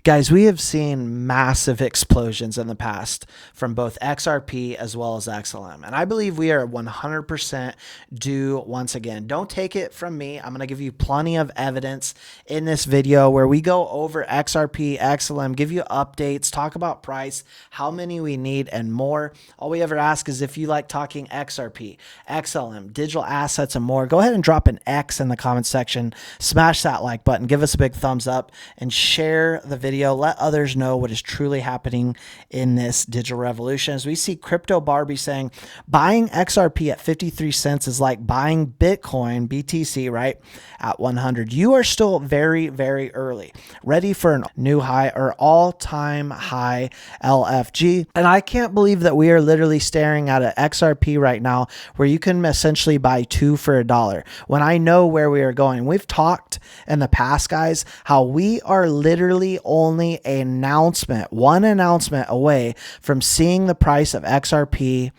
Guys, we have seen massive explosions in the past from both XRP as well as XLM. And I believe we are 100% due once again. Don't take it from me. I'm going to give you plenty of evidence in this video where we go over XRP, XLM, give you updates, talk about price, how many we need, and more. All we ever ask is if you like talking XRP, XLM, digital assets, and more, go ahead and drop an X in the comment section, smash that like button, give us a big thumbs up, and share the video. Let others know what is truly happening in this digital revolution. As we see Crypto Barbie saying, buying XRP at 53 cents is like buying Bitcoin, BTC, right, at 100. You are still very, very early, ready for a new high or all-time high LFG. And I can't believe that we are literally staring at an XRP right now where you can essentially buy two for $1 when I know where we are going. We've talked in the past, guys, how we are literally only one announcement away from seeing the price of XRP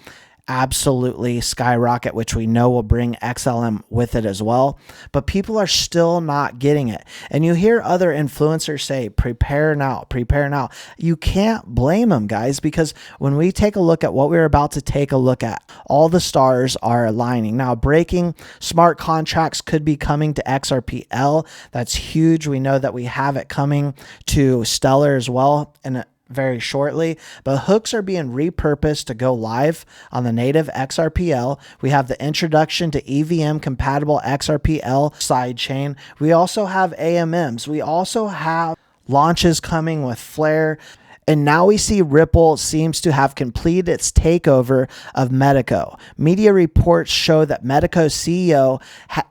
absolutely skyrocket, which we know will bring XLM with it as well. But people are still not getting it. And you hear other influencers say, prepare now, prepare now. You can't blame them, guys, because when we take a look at what we're about to take a look at, all the stars are aligning. Now, breaking smart contracts could be coming to XRPL. That's huge. We know that we have it coming to Stellar as well in very shortly, but hooks are being repurposed to go live on the native XRPL. We have the introduction to EVM compatible XRPL sidechain. We also have AMMs. We also have launches coming with Flare. And now we see Ripple seems to have completed its takeover of Medico. Media reports show that Medico's CEO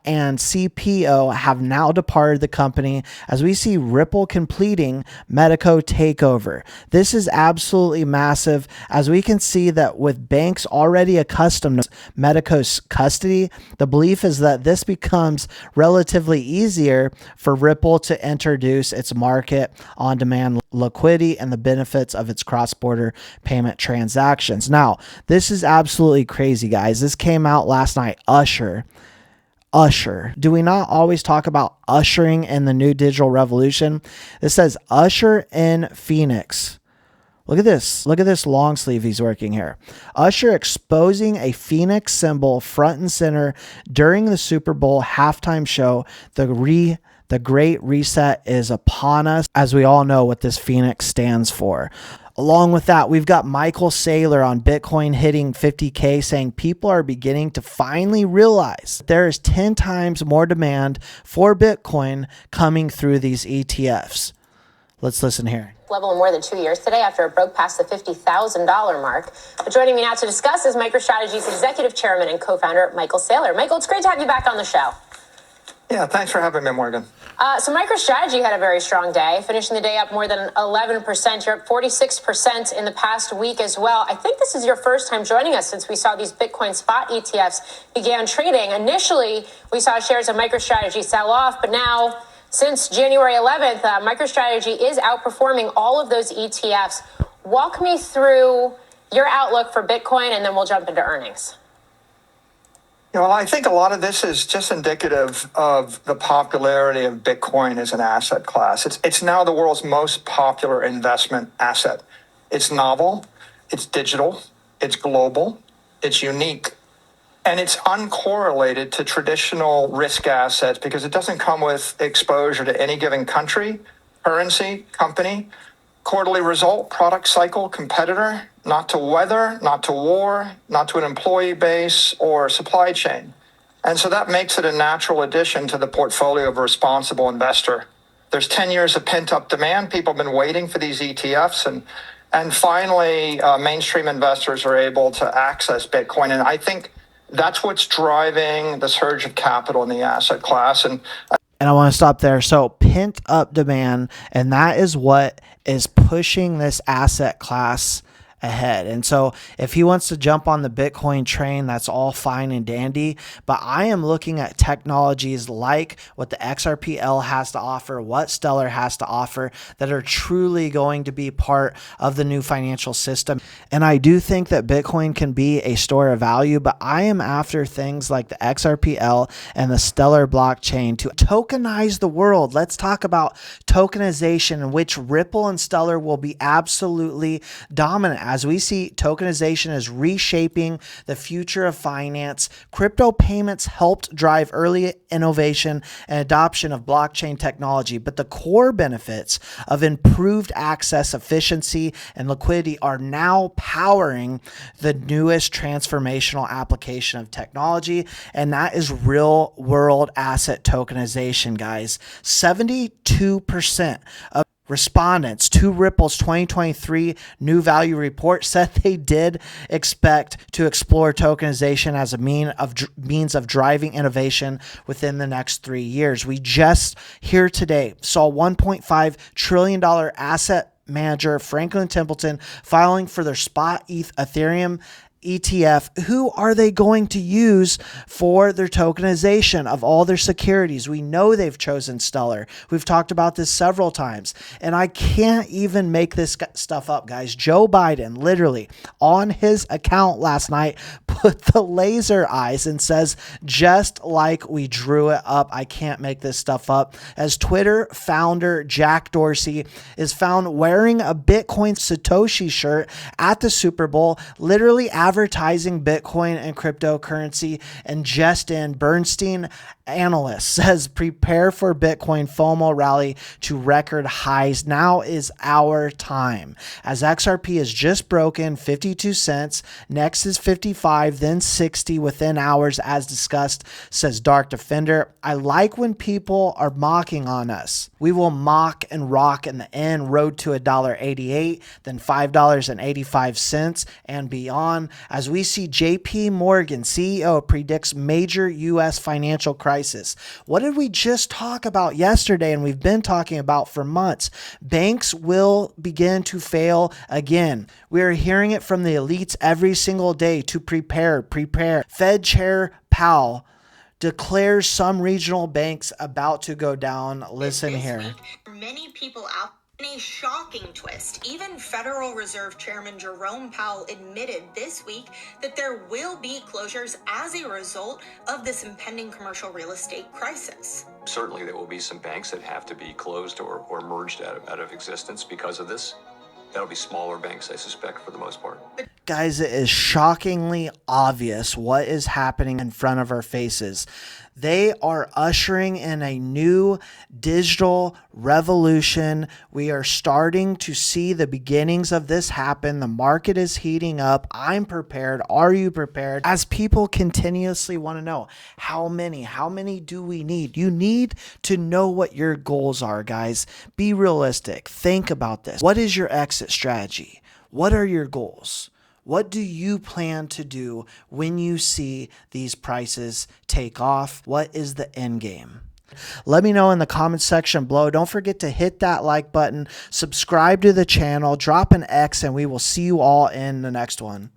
and CPO have now departed the company as we see Ripple completing Medico takeover. This is absolutely massive, as we can see that with banks already accustomed to Medico's custody, the belief is that this becomes relatively easier for Ripple to introduce its market on demand liquidity and the benefits of its cross-border payment transactions. Now, this is absolutely crazy, guys. This came out last night. Usher. Do we not always talk about ushering in the new digital revolution? This says Usher in Phoenix. Look at this. Look at this long sleeve he's working here. Usher exposing a Phoenix symbol front and center during the Super Bowl halftime show. The Great Reset is upon us, as we all know what this Phoenix stands for. Along with that, we've got Michael Saylor on Bitcoin hitting 50K saying people are beginning to finally realize there is 10 times more demand for Bitcoin coming through these ETFs. Let's listen here. Level in more than 2 years today after it broke past the $50,000 mark. But joining me now to discuss is MicroStrategy's executive chairman and co-founder, Michael Saylor. Michael, it's great to have you back on the show. Yeah, thanks for having me, Morgan. So MicroStrategy had a very strong day, finishing the day up more than 11%. You're up 46% in the past week as well. I think this is your first time joining us since we saw these Bitcoin spot ETFs began trading. Initially, we saw shares of MicroStrategy sell off, but now, since January 11th, MicroStrategy is outperforming all of those ETFs. Walk me through your outlook for Bitcoin, and then we'll jump into earnings. Well, I think a lot of this is just indicative of the popularity of Bitcoin as an asset class. It's now the world's most popular investment asset. It's novel, it's digital, it's global, it's unique, and it's uncorrelated to traditional risk assets because it doesn't come with exposure to any given country, currency, company, quarterly result, product cycle, competitor, not to weather, not to war, not to an employee base or supply chain. And so that makes it a natural addition to the portfolio of a responsible investor. There's 10 years of pent-up demand. People have been waiting for these ETFs, and finally, mainstream investors are able to access Bitcoin. And I think that's what's driving the surge of capital in the asset class. And I want to stop there. So pent up demand, and that is what is pushing this asset class ahead. And so if he wants to jump on the Bitcoin train, that's all fine and dandy. But I am looking at technologies like what the XRPL has to offer, what Stellar has to offer, that are truly going to be part of the new financial system. And I do think that Bitcoin can be a store of value, but I am after things like the XRPL and the Stellar blockchain to tokenize the world. Let's talk about tokenization, in which Ripple and Stellar will be absolutely dominant as we see tokenization is reshaping the future of finance. Crypto payments helped drive early innovation and adoption of blockchain technology, but the core benefits of improved access, efficiency, and liquidity are now powering the newest transformational application of technology, and that is real world asset tokenization, guys. 72% of respondents to Ripple's 2023 New Value Report said they did expect to explore tokenization as a means of driving innovation within the next 3 years. We just here today saw $1.5 trillion asset manager Franklin Templeton filing for their spot Ethereum ETF. Who are they going to use for their tokenization of all their securities? We know they've chosen Stellar. We've talked about this several times, and I can't even make this stuff up, guys. Joe Biden literally on his account last night put the laser eyes and says, just like we drew it up. I can't make this stuff up. As Twitter founder Jack Dorsey is found wearing a Bitcoin Satoshi shirt at the Super Bowl, literally advertising Bitcoin and cryptocurrency. And just in, Bernstein analyst says, prepare for Bitcoin FOMO rally to record highs. Now is our time, as XRP has just broken 52 cents. Next is 55, then 60 within hours, as discussed, says Dark Defender. I like when people are mocking on us. We will mock and rock in the end. Road to $1.88, then $5.85 and beyond, as we see JP Morgan CEO predicts major U.S. financial crisis. What did we just talk about yesterday and we've been talking about for months? Banks will begin to fail again. We are hearing it from the elites every single day to prepare. Fed Chair Powell declares some regional banks about to go down. Listen here. Many people out in a shocking twist, even Federal Reserve Chairman Jerome Powell admitted this week that there will be closures as a result of this impending commercial real estate crisis. Certainly there will be some banks that have to be closed or merged out of existence because of this. That'll be smaller banks, I suspect, for the most part. Guys, it is shockingly obvious what is happening in front of our faces. They are ushering in a new digital revolution. We are starting to see the beginnings of this happen. The market is heating up. I'm prepared. Are you prepared? As people continuously want to know, how many do we need? You need to know what your goals are, guys. Be realistic. Think about this. What is your exit strategy? What are your goals? What do you plan to do when you see these prices take off? What is the end game? Let me know in the comments section below. Don't forget to hit that like button, subscribe to the channel, drop an X, and we will see you all in the next one.